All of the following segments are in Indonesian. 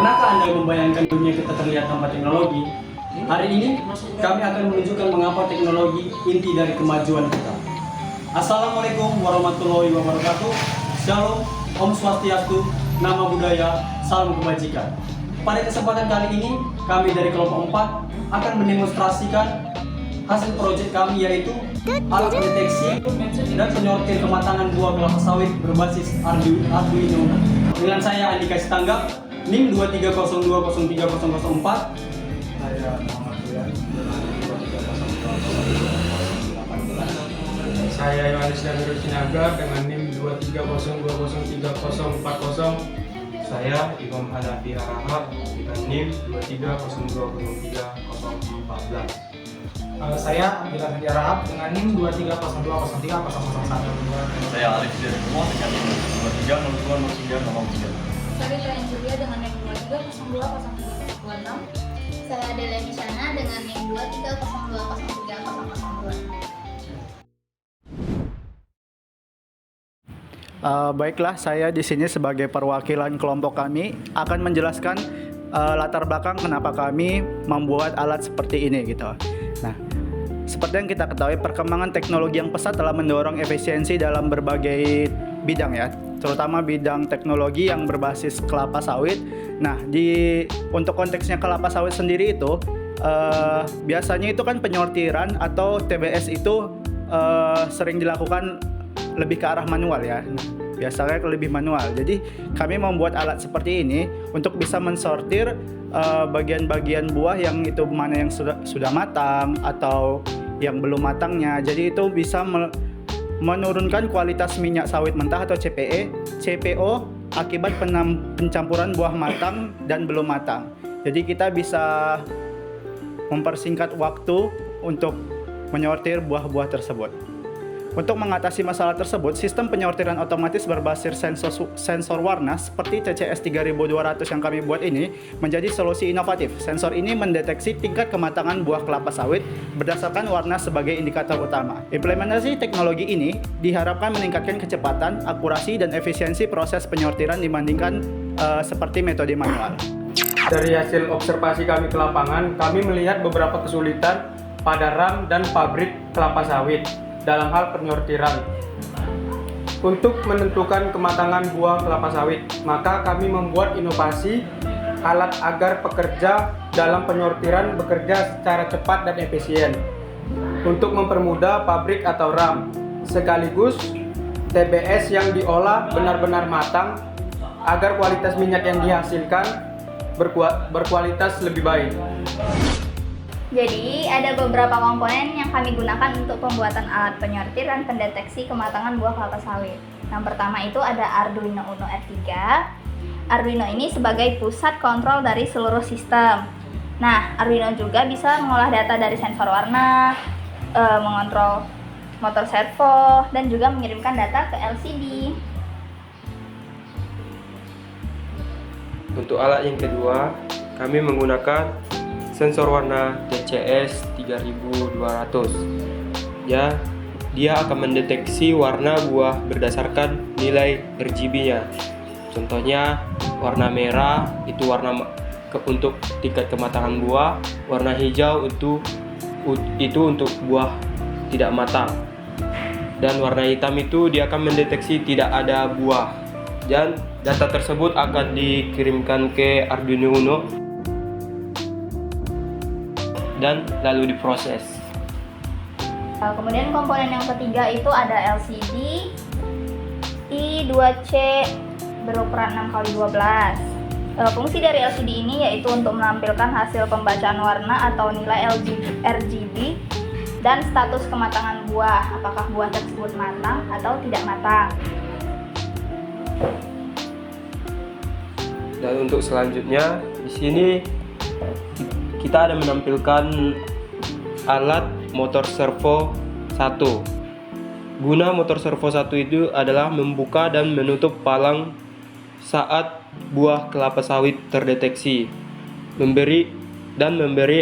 Pernahkah Anda membayangkan dunia kita terlihat tanpa teknologi? Hari ini kami akan menunjukkan mengapa teknologi inti dari kemajuan kita. Assalamualaikum warahmatullahi wabarakatuh. Shalom, Om Swastiastu, Nama Budaya, Salam Kebajikan. Pada kesempatan kali ini, kami dari kelompok 4 akan mendemonstrasikan hasil proyek kami, yaitu alat deteksi dan penyortir kematangan buah kelapa sawit berbasis Arduino. Dengan saya Andika Sitanggap, NIM 230203004. Saya Muhammad Duyan, 230203018. Saya Yohanes Damirul Sinaga dengan NIM 230203040. Saya Imam Hanafi Harahap dengan NIM 230203014. Saya Abdillah Hadi Arahap dengan NIM 230203001. Saya Alif Jeremo dengan NIM 230203003. Saya Rita Julia dengan NIM 230203026. Saya Adela Misyana dengan NIM 230203002. Baiklah, saya di sini sebagai perwakilan kelompok kami akan menjelaskan latar belakang kenapa kami membuat alat seperti ini gitu. Nah, seperti yang kita ketahui, perkembangan teknologi yang pesat telah mendorong efisiensi dalam berbagai bidang ya, terutama bidang teknologi yang berbasis kelapa sawit. Nah, untuk konteksnya kelapa sawit sendiri itu biasanya itu kan penyortiran atau TBS itu sering dilakukan lebih ke arah manual ya. Biasanya lebih manual. Jadi kami membuat alat seperti ini untuk bisa mensortir bagian-bagian buah yang itu mana yang sudah matang atau yang belum matangnya. Jadi itu bisa menurunkan kualitas minyak sawit mentah atau CPE, CPO akibat pencampuran buah matang dan belum matang. Jadi kita bisa mempersingkat waktu untuk menyortir buah-buah tersebut. Untuk mengatasi masalah tersebut, sistem penyortiran otomatis berbasis sensor warna seperti TCS 3200 yang kami buat ini menjadi solusi inovatif. Sensor ini mendeteksi tingkat kematangan buah kelapa sawit berdasarkan warna sebagai indikator utama. Implementasi teknologi ini diharapkan meningkatkan kecepatan, akurasi, dan efisiensi proses penyortiran dibandingkan seperti metode manual. Dari hasil observasi kami ke lapangan, kami melihat beberapa kesulitan pada RAM dan pabrik kelapa sawit dalam hal penyortiran. Untuk menentukan kematangan buah kelapa sawit, maka kami membuat inovasi alat agar pekerja dalam penyortiran bekerja secara cepat dan efisien untuk mempermudah pabrik atau RAM, sekaligus TBS yang diolah benar-benar matang agar kualitas minyak yang dihasilkan berkualitas lebih baik. Jadi, ada beberapa komponen yang kami gunakan untuk pembuatan alat penyortir dan pendeteksi kematangan buah kelapa sawit. Yang pertama itu ada Arduino Uno R3. Arduino ini sebagai pusat kontrol dari seluruh sistem. Nah, Arduino juga bisa mengolah data dari sensor warna, mengontrol motor servo, dan juga mengirimkan data ke LCD. Untuk alat yang kedua, kami menggunakan sensor warna TCS 3200. Ya, dia akan mendeteksi warna buah berdasarkan nilai RGB-nya. Contohnya, warna merah itu untuk tingkat kematangan buah, warna hijau itu untuk buah tidak matang. Dan warna hitam itu dia akan mendeteksi tidak ada buah. Dan data tersebut akan dikirimkan ke Arduino Uno dan lalu diproses. Kemudian komponen yang ketiga itu ada LCD I2C berukuran 6x12. Fungsi dari LCD ini yaitu untuk menampilkan hasil pembacaan warna atau nilai RGB dan status kematangan buah, apakah buah tersebut matang atau tidak matang. Dan untuk selanjutnya di sini kita ada menampilkan alat motor servo 1. Guna motor servo 1 itu adalah membuka dan menutup palang saat buah kelapa sawit terdeteksi, memberi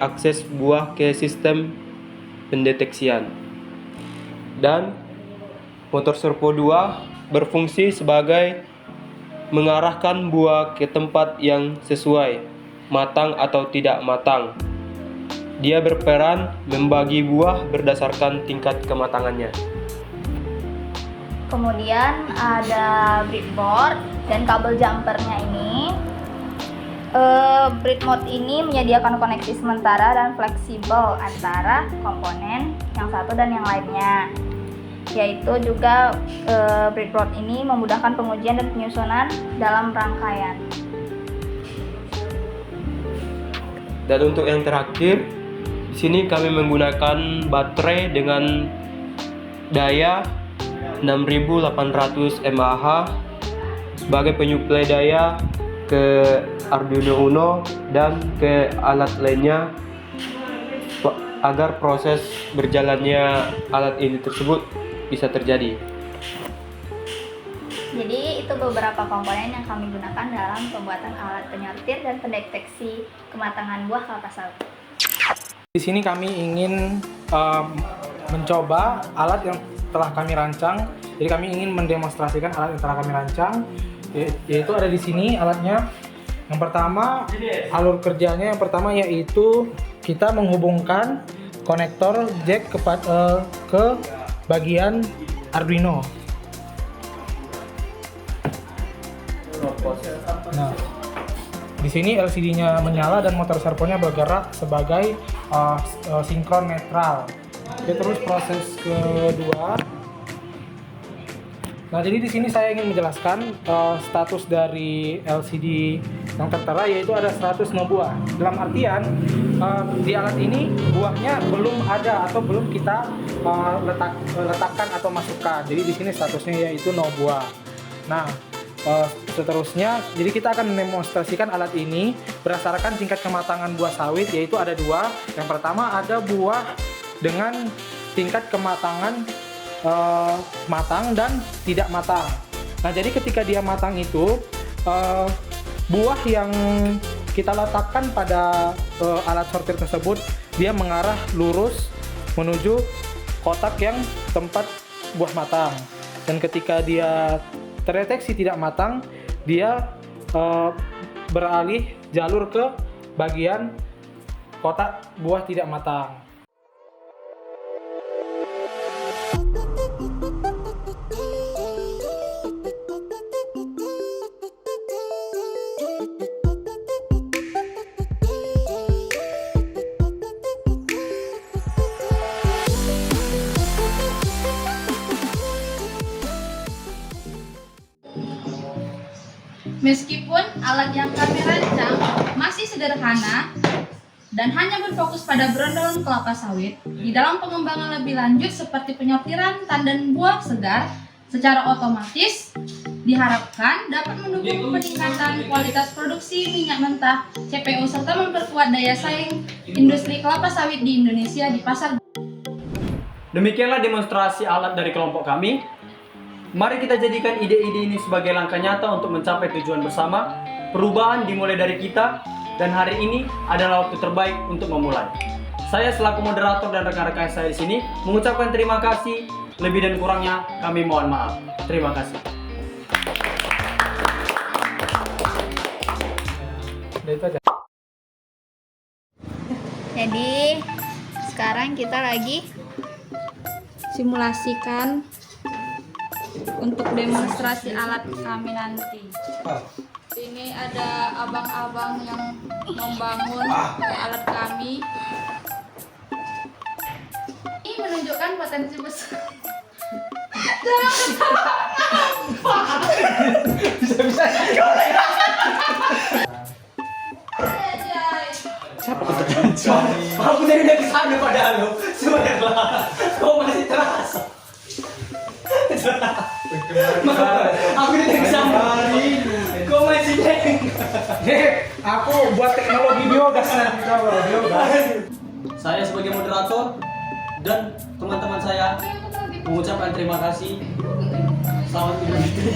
akses buah ke sistem pendeteksian. Dan motor servo 2 berfungsi sebagai mengarahkan buah ke tempat yang sesuai, matang atau tidak matang. Dia berperan membagi buah berdasarkan tingkat kematangannya. Kemudian ada breadboard dan kabel jumpernya ini. Breadboard ini menyediakan koneksi sementara dan fleksibel antara komponen yang satu dan yang lainnya. Yaitu juga breadboard ini memudahkan pengujian dan penyusunan dalam rangkaian. Dan untuk yang terakhir, di sini kami menggunakan baterai dengan daya 6800 mAh sebagai penyuplai daya ke Arduino Uno dan ke alat lainnya agar proses berjalannya alat ini tersebut bisa terjadi. Jadi itu beberapa komponen yang kami gunakan dalam pembuatan alat penyortir dan pendeteksi kematangan buah kelapa sawit. Di sini kami ingin mencoba alat yang telah kami rancang. Jadi kami ingin mendemonstrasikan alat yang telah kami rancang, yaitu ada di sini alatnya. Yang pertama, alur kerjanya yang pertama yaitu kita menghubungkan konektor jack ke bagian Arduino. Nah, di sini LCD-nya menyala dan motor servonya bergerak sebagai sinkron netral. Oke, terus proses kedua. Nah, jadi di sini saya ingin menjelaskan status dari LCD yang tertera, yaitu ada 100 buah. Dalam artian di alat ini buahnya belum ada atau belum kita letakkan atau masukkan. Jadi di sini statusnya yaitu 0 buah. Nah, seterusnya, jadi kita akan mendemonstrasikan alat ini berdasarkan tingkat kematangan buah sawit, yaitu ada 2. Yang pertama ada buah dengan tingkat kematangan matang dan tidak matang. Nah, jadi ketika dia matang itu buah yang kita letakkan pada alat sortir tersebut dia mengarah lurus menuju kotak yang tempat buah matang. Dan ketika dia terdeteksi tidak matang, dia beralih jalur ke bagian kotak buah tidak matang. Meskipun alat yang kami rancang masih sederhana dan hanya berfokus pada berondong kelapa sawit, di dalam pengembangan lebih lanjut seperti penyortiran tandan buah segar secara otomatis diharapkan dapat mendukung peningkatan kualitas produksi minyak mentah, CPO, serta memperkuat daya saing industri kelapa sawit di Indonesia di pasar. Demikianlah demonstrasi alat dari kelompok kami. Mari kita jadikan ide-ide ini sebagai langkah nyata untuk mencapai tujuan bersama. Perubahan dimulai dari kita, dan hari ini adalah waktu terbaik untuk memulai. Saya selaku moderator dan rekan-rekan saya di sini mengucapkan terima kasih. Lebih dan kurangnya kami mohon maaf. Terima kasih. Jadi sekarang kita lagi Simulasikan untuk demonstrasi alat kami nanti. Ini ada abang-abang yang membangun alat kami. Ini menunjukkan potensi besar. Aku dari udah kesana padahal lo. Sebenarnya kau masih terasa. Aku dari kesana. Kau masih Aku buat teknologi biogas nanti kalau biogas. Saya sebagai moderator dan teman-teman saya mengucapkan terima kasih. Selamat Idul Fitri.